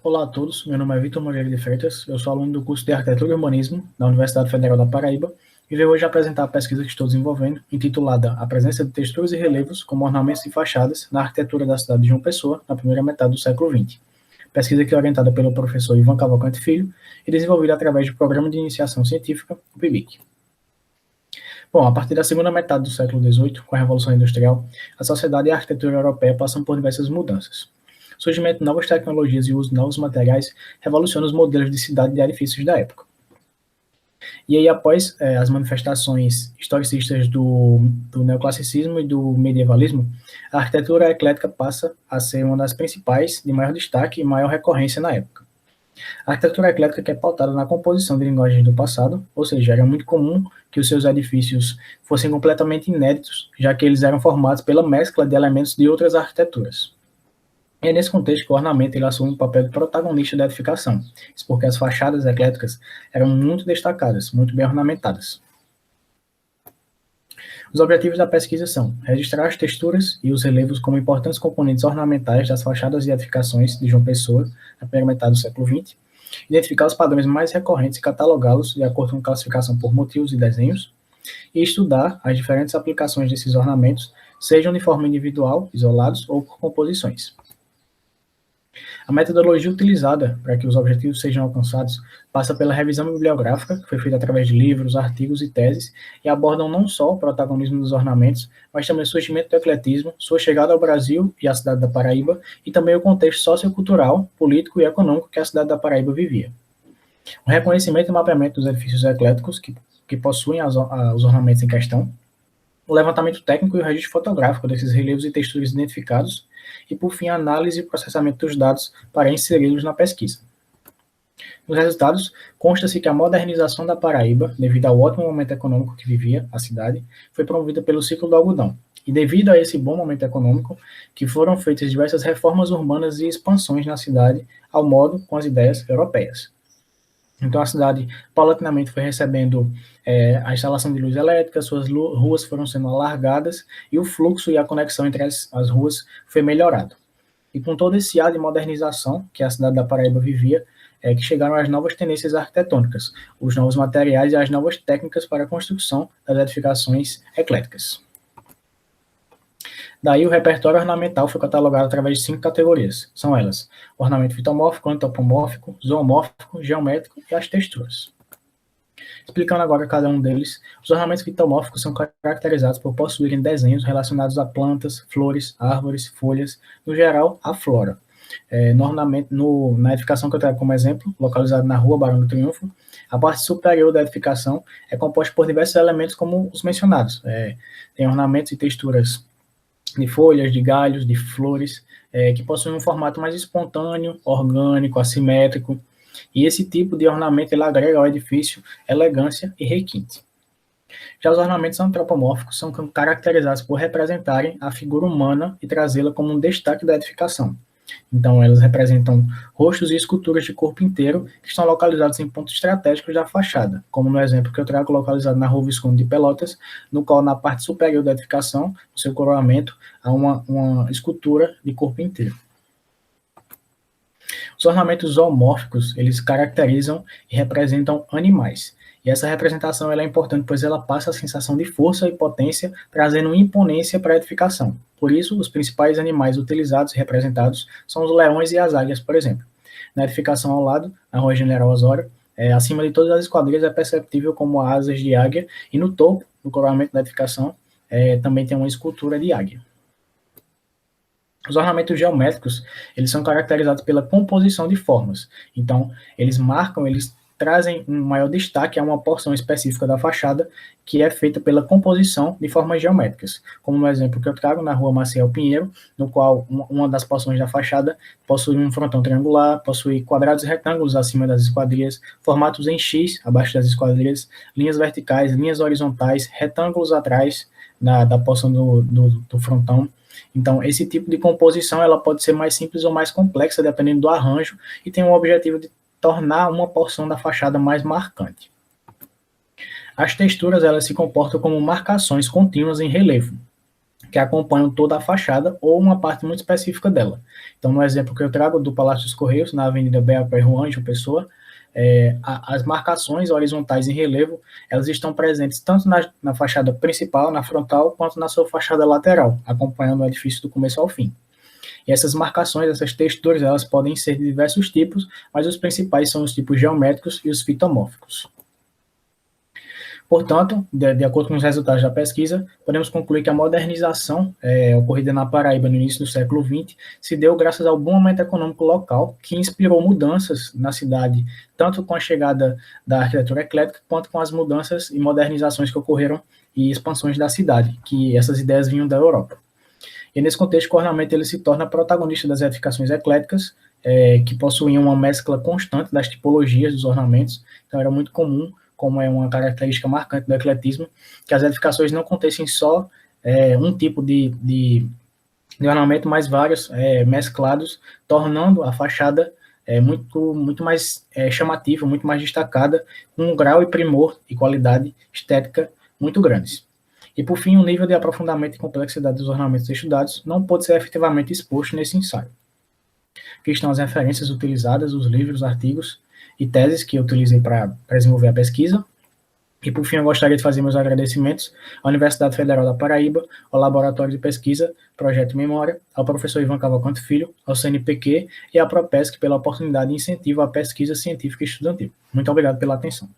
Olá a todos, meu nome é Vitor Moreira de Freitas, eu sou aluno do curso de Arquitetura e Urbanismo da Universidade Federal da Paraíba e venho hoje apresentar a pesquisa que estou desenvolvendo, intitulada A Presença de Texturas e Relevos como Ornamentos de Fachadas na Arquitetura da cidade de João Pessoa na primeira metade do século XX. Pesquisa que é orientada pelo professor Ivan Cavalcante Filho e desenvolvida através do Programa de Iniciação Científica, o PIBIC. Bom, a partir da segunda metade do século XVIII, com a Revolução Industrial, a sociedade e a arquitetura europeia passam por diversas mudanças. O surgimento de novas tecnologias e o uso de novos materiais revoluciona os modelos de cidade e de edifícios da época. E aí, após as manifestações historicistas do neoclassicismo e do medievalismo, a arquitetura eclética passa a ser uma das principais, de maior destaque e maior recorrência na época. A arquitetura eclética que é pautada na composição de linguagens do passado, ou seja, era muito comum que os seus edifícios fossem completamente inéditos, já que eles eram formados pela mescla de elementos de outras arquiteturas. É nesse contexto que o ornamento ele assume um papel de protagonista da edificação, isso porque as fachadas ecléticas eram muito destacadas, muito bem ornamentadas. Os objetivos da pesquisa são registrar as texturas e os relevos como importantes componentes ornamentais das fachadas e edificações de João Pessoa, na primeira metade do século XX, identificar os padrões mais recorrentes e catalogá-los de acordo com classificação por motivos e desenhos, e estudar as diferentes aplicações desses ornamentos, sejam de forma individual, isolados ou por composições. A metodologia utilizada para que os objetivos sejam alcançados passa pela revisão bibliográfica, que foi feita através de livros, artigos e teses, e abordam não só o protagonismo dos ornamentos, mas também o surgimento do ecletismo, sua chegada ao Brasil e à cidade da Paraíba, e também o contexto sociocultural, político e econômico que a cidade da Paraíba vivia. O reconhecimento e mapeamento dos edifícios ecléticos que possuem os ornamentos em questão, o levantamento técnico e o registro fotográfico desses relevos e texturas identificados, e, por fim, a análise e processamento dos dados para inseri-los na pesquisa. Nos resultados, consta-se que a modernização da Paraíba, devido ao ótimo momento econômico que vivia a cidade, foi promovida pelo ciclo do algodão. E devido a esse bom momento econômico, que foram feitas diversas reformas urbanas e expansões na cidade, ao modo com as ideias europeias. Então, a cidade paulatinamente foi recebendo a instalação de luz elétrica, suas ruas foram sendo alargadas e o fluxo e a conexão entre as ruas foi melhorado. E com todo esse ar de modernização que a cidade da Paraíba vivia, que chegaram as novas tendências arquitetônicas, os novos materiais e as novas técnicas para a construção das edificações ecléticas. Daí o repertório ornamental foi catalogado através de 5 categorias. São elas: ornamento fitomórfico, antropomórfico, zoomórfico, geométrico e as texturas. Explicando agora cada um deles, os ornamentos fitomórficos são caracterizados por possuírem desenhos relacionados a plantas, flores, árvores, folhas, no geral, a flora. Na edificação que eu trago como exemplo, localizada na Rua Barão do Triunfo, a parte superior da edificação é composta por diversos elementos como os mencionados. Tem ornamentos e texturas de folhas, de galhos, de flores, que possuem um formato mais espontâneo, orgânico, assimétrico, e esse tipo de ornamento ele agrega ao edifício elegância e requinte. Já os ornamentos antropomórficos são caracterizados por representarem a figura humana e trazê-la como um destaque da edificação. Então, elas representam rostos e esculturas de corpo inteiro que estão localizados em pontos estratégicos da fachada, como no exemplo que eu trago localizado na Rua Visconde de Pelotas, no qual na parte superior da edificação, no seu coroamento, há uma escultura de corpo inteiro. Os ornamentos zoomórficos, eles caracterizam e representam animais. E essa representação ela é importante, pois ela passa a sensação de força e potência, trazendo imponência para a edificação. Por isso, os principais animais utilizados e representados são os leões e as águias, por exemplo. Na edificação ao lado, na Rua General Osório, acima de todas as esquadrias é perceptível como asas de águia, e no topo, no coroamento da edificação, também tem uma escultura de águia. Os ornamentos geométricos, eles são caracterizados pela composição de formas. Então, eles trazem um maior destaque a uma porção específica da fachada, que é feita pela composição de formas geométricas. Como no exemplo que eu trago, na Rua Maciel Pinheiro, no qual uma das porções da fachada possui um frontão triangular, possui quadrados e retângulos acima das esquadrias, formatos em X abaixo das esquadrias, linhas verticais, linhas horizontais, retângulos atrás da porção do frontão. Então, esse tipo de composição ela pode ser mais simples ou mais complexa, dependendo do arranjo, e tem o objetivo de tornar uma porção da fachada mais marcante. As texturas elas se comportam como marcações contínuas em relevo. que acompanham toda a fachada ou uma parte muito específica dela. Então, no exemplo que eu trago do Palácio dos Correios, na Avenida Beapa Juan, João Pessoa, as marcações horizontais em relevo, elas estão presentes tanto na fachada principal, na frontal, quanto na sua fachada lateral, acompanhando o edifício do começo ao fim. E essas marcações, essas texturas, elas podem ser de diversos tipos, mas os principais são os tipos geométricos e os fitomórficos. Portanto, de acordo com os resultados da pesquisa, podemos concluir que a modernização ocorrida na Paraíba no início do século XX se deu graças ao bom momento econômico local, que inspirou mudanças na cidade, tanto com a chegada da arquitetura eclética, quanto com as mudanças e modernizações que ocorreram e expansões da cidade, que essas ideias vinham da Europa. E nesse contexto, o ornamento ele se torna protagonista das edificações ecléticas, que possuíam uma mescla constante das tipologias dos ornamentos, então era muito comum, como é uma característica marcante do ecletismo, que as edificações não contessem só um tipo de ornamento, mas vários mesclados, tornando a fachada muito mais chamativa, muito mais destacada, com um grau e primor e qualidade estética muito grandes. E, por fim, o nível de aprofundamento e complexidade dos ornamentos estudados não pode ser efetivamente exposto nesse ensaio. Aqui estão as referências utilizadas, os livros, artigos e teses que eu utilizei para desenvolver a pesquisa. E, por fim, eu gostaria de fazer meus agradecimentos à Universidade Federal da Paraíba, ao Laboratório de Pesquisa, Projeto Memória, ao professor Ivan Cavalcante Filho, ao CNPq e à Propesc pela oportunidade e incentivo à pesquisa científica e estudantil. Muito obrigado pela atenção.